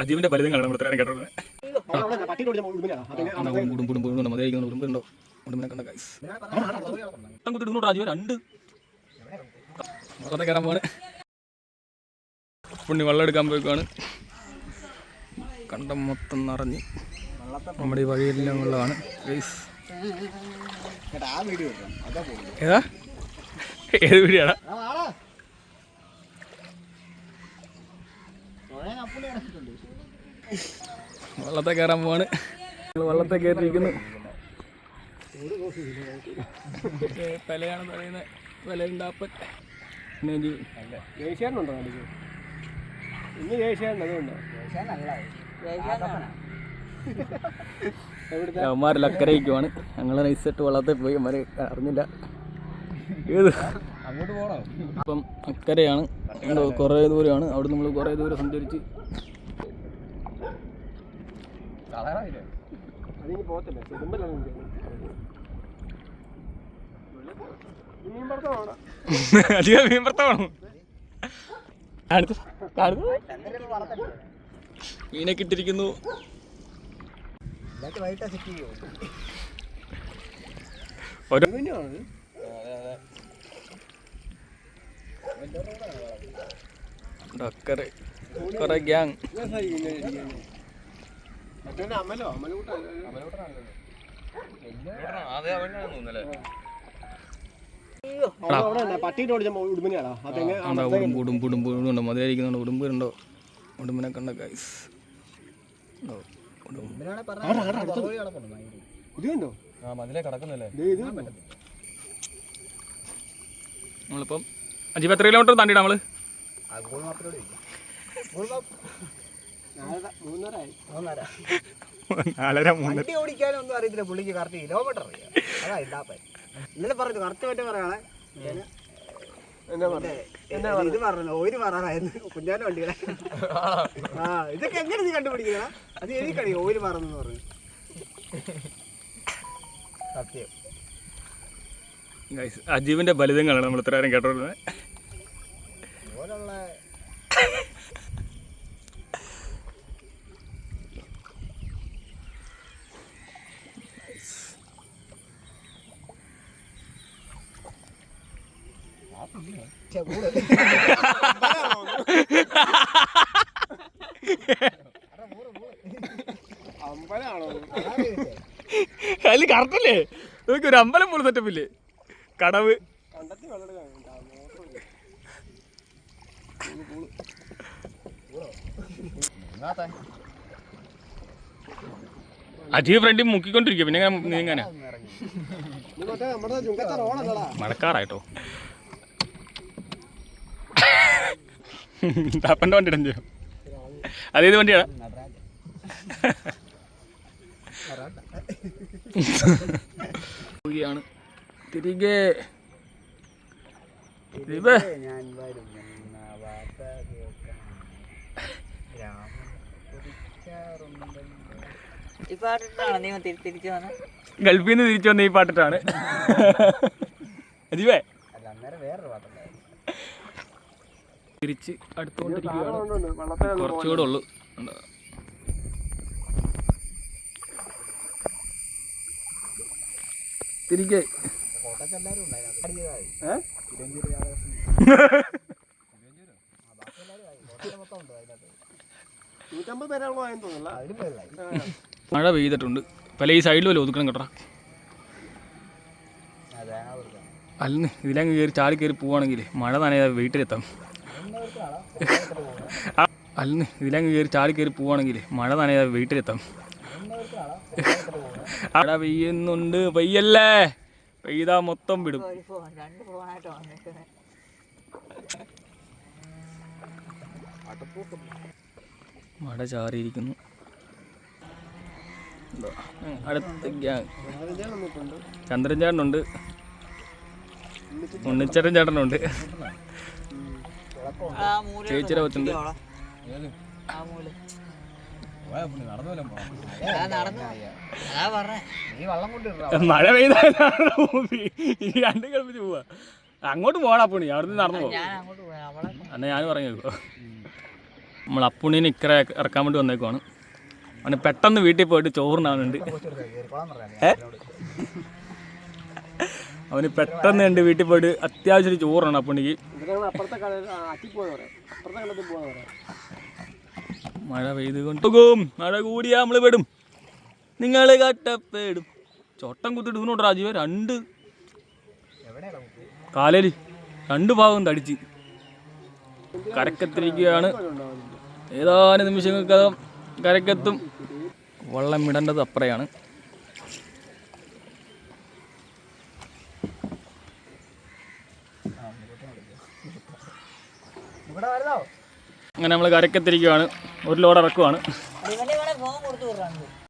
അജീവിന്റെ ഫലിതം കാണാൻ കേട്ടോ. രണ്ട് വെള്ളത്തെ കയറാൻ പോവാണ്. പുണ്ണി വെള്ളം എടുക്കാൻ പോയിക്കാണ്. കണ്ടം മൊത്തം നിറഞ്ഞ് നമ്മുടെ ഈ വഴിയെല്ലാം വെള്ളമാണ്. ഏതാ ഏത് വീഡിയോടാ? വെള്ളത്തെ കയറാൻ പോവാണ്. വെള്ളത്തെ കയറിയിരിക്കുന്നു. പലയാണ് പറയുന്നത്. പലയുണ്ടാപ്പൻ ജയിച്ചാനുണ്ടോ? ഇന്ന് ജയിച്ചാനുണ്ട്. അതുകൊണ്ടോ അവന്മാരെല്ലാം അക്കരയ്ക്കുവാണ്. ഞങ്ങൾ നൈസായിട്ട് വെള്ളത്തിൽ പോയി. അവന്മാര് അറിഞ്ഞില്ല ഏത് അങ്ങോട്ട് പോകണം. അപ്പം അക്കരയാണ്. കുറേ ദൂരമാണ്. അവിടെ നമ്മൾ കുറേ ദൂരം സഞ്ചരിച്ച് അധികം മീൻ പുറത്താണോ? മീനൊക്കെ ഇട്ടിരിക്കുന്നു. ഡക്കറ് കുറെ ഗ്യാങ്. മതിയായിരിക്കുന്നുണ്ട്. ഉടുമ്പുണ്ടോ? ഉടുമ്പിനെ കണ്ട ഗൈസ്. നമ്മളിപ്പം 5 കിലോമീറ്റർ താണ്ടിട്ടാ നമ്മള്. 4:30 ഓടിക്കാനൊന്നും അറിയത്തില്ല പുള്ളിക്ക്. കറക്റ്റ് കിലോമീറ്റർ അറിയാം. അതാ ഇല്ലാപ്പൻ ഇന്നലെ പറഞ്ഞു. കറക്റ്റ് പറ്റ പറയാണേ. ഇത് പറഞ്ഞു ഓര് പറയാനായിരുന്നു കുഞ്ഞാന്റെ വണ്ടികളെ. ഇതൊക്കെ എങ്ങനെ നീ കണ്ടുപിടിക്കണ? അത് എനിക്കറിയ ഓര് പറഞ്ഞു പറഞ്ഞു. സത്യം. അജീവിന്റെ ഫലിതങ്ങളാണ് നമ്മൾ ഇത്ര നേരം കേട്ടോളൂ. ഓലുള്ള അതില് കറക്റ്റല്ലേ? ഒരു അമ്പലം പോലെ സെറ്റപ്പില്ലേ? കടവ് അജീവ് ഫ്രണ്ടിൽ മുക്കിക്കൊണ്ടിരിക്കുക. പിന്നെ നീങ്ങാനാ മഴക്കാറായിട്ടോ. താപ്പൻ്റെ വണ്ടി ഇടം ചെയ്യും. അതേത് വണ്ടിയാ? തിരികെ ഗൾഫിൽ നിന്ന് തിരിച്ചു വന്ന ഈ പാട്ടിട്ടാണ്. അജീവേ തിരിച്ച് അടുത്തുകൊണ്ടിരിക്കുകയാണ്. കുറച്ചുകൂടെ ഉള്ളു. തിരികെ മഴ പെയ്തിട്ടുണ്ട്. പല ഈ സൈഡിൽ വല്ല ഒതുക്കണം കേട്ടോ. അല്ലെന്ന് ഇതിലങ്ങ് കയറി ചാടി കയറി പോവാണെങ്കിൽ മഴ നനയാതെ വീട്ടിലെത്താം. അല്ലെന്ന് ഇതിലങ്ങ് കയറി ചാടി കയറി പോവാണെങ്കിൽ മഴ നനയാതെ വീട്ടിലെത്താം. മഴ പെയ്യുന്നുണ്ട്. പെയ്യല്ലേ? പെയ്താ മൊത്തം വിടും. മഴ ചാറിയിരിക്കുന്നു. അടുത്ത ഗ്യാങ് ചന്ദ്രൻ ചേട്ടനുണ്ട്. ഉണ്ണിച്ചേട്ടൻ ചേട്ടനുണ്ട്. ചേച്ചിയുടെ കൊച്ചുണ്ട്. മഴ പെയ്താൽ രണ്ടും കൽപ്പിച്ച് പോവാ. അങ്ങോട്ട് പോടാ അപ്പുണി, അവിടെ നിന്ന് നടന്നു പോകും. എന്നാ ഞാൻ പറഞ്ഞേക്കോ, നമ്മൾ അപ്പുണ്ണീനെ ഇക്കരെ ഇറക്കാൻ വേണ്ടി വന്നേക്കുവാണ്. അവന് പെട്ടെന്ന് വീട്ടിൽ പോയിട്ട് ചോറിനാവുന്നുണ്ട്. അവന് പെട്ടെന്ന് ഉണ്ട് വീട്ടിൽ പോയിട്ട് അത്യാവശ്യം ചോറാണ് അപ്പുണ്ണിക്ക്. മഴ പെയ്ത് കൊണ്ടുപോകും, മഴ കൂടിയാ നമ്മൾ പെടും, നിങ്ങൾ കട്ടപ്പെടും. ചോട്ടം കുത്തിട്ട് ഇതിനോട്ട് രാജീവ 2 കാലയിൽ 2 ഭാഗം തടിച്ച് കരക്കത്തിരിക്കുകയാണ്. ഏതാനും നിമിഷങ്ങൾക്കകം കരക്കെത്തും. വള്ളം ഇടേണ്ടത് അപ്പുറയാണ്. അങ്ങനെ നമ്മൾ കരക്കത്തിരിക്കുകയാണ്. 1 ലോഡ് ഇറക്കുവാണ്.